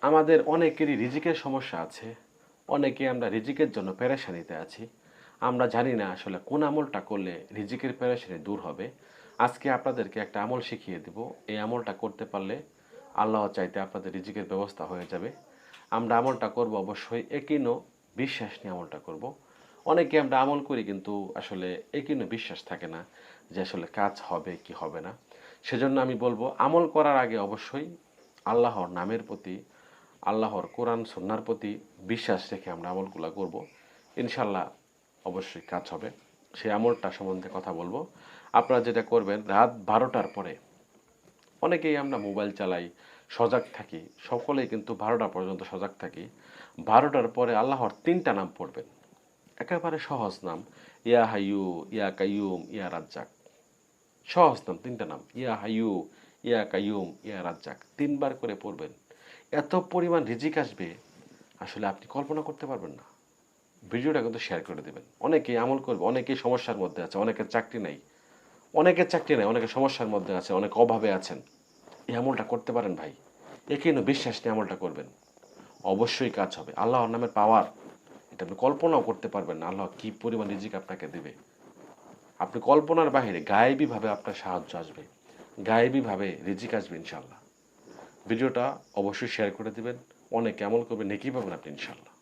আমাদের অনেকেরই রিজিকের সমস্যা আছে। অনেকে আমরা রিজিকের জন্য পেরেশানিতে আছি। আমরা জানি না আসলে কোন আমলটা করলে রিজিকের পেরেশানি দূর হবে। আজকে আপনাদেরকে একটা আমল শিখিয়ে দিব। এই আমলটা করতে পারলে আল্লাহ চাইতে আপনাদের রিজিকের ব্যবস্থা হয়ে যাবে। আমরা আমলটা করব অবশ্যই একিনো বিশ্বাস নিয়ে আমলটা করব। অনেকে আমরা আমল করি কিন্তু আসলে একিনো বিশ্বাস থাকে না যে আসলে কাজ হবে কি হবে না। সেজন্য আমি বলবো আমল করার আগে অবশ্যই আল্লাহর নামের প্রতি, আল্লাহর কোরআন সুন্নাহর প্রতি বিশ্বাস রেখে আমরা আমলগুলো করব। ইনশাল্লাহ অবশ্যই কাজ হবে। সেই আমলটা সম্বন্ধে কথা বলবো। আপনারা যেটা করবেন, রাত 12টার পরে অনেকেই আমরা মোবাইল চালাই, সজাগ থাকি, সকলেই কিন্তু 12টা পর্যন্ত সজাগ থাকি। 12টার পরে আল্লাহর 3টা নাম পড়বেন। একেবারে সহজ নাম, ইয়া হাইয়ু, ইয়া কাইয়ুম, ইয়া রাজ্জাক। সহজ নাম, 3টা নাম, ইয়া হাইয়ু, ইয়া কাইয়ুম, ইয়া রাজ্জাক। 3বার করে পড়বেন। এত পরিমাণ রিজিক আসবে আসলে আপনি কল্পনা করতে পারবেন না। ভিডিওটা কিন্তু শেয়ার করে দেবেন। অনেকেই আমল করবে, অনেকেই সমস্যার মধ্যে আছে, অনেকের চাকরি নাই, অনেকের সমস্যার মধ্যে আছে, অনেক অভাবে আছেন। এই আমলটা করতে পারেন ভাই। একে বিশ্বাস নিয়ে আমলটা করবেন, অবশ্যই কাজ হবে। আল্লাহর নামের পাওয়ার এটা আপনি কল্পনাও করতে পারবেন না, আল্লাহ কি পরিমাণ রিজিক আপনাকে দেবে। আপনি কল্পনার বাহিরে গায়েবীভাবে আপনার সাহায্য আসবে, গায়েবীভাবে রিজিক আসবে ইনশাল্লাহ। ভিডিওটা অবশ্যই শেয়ার করে দিবেন। অনেকে আমল করবে, নেকি পাবেন আপনি ইনশাল্লাহ।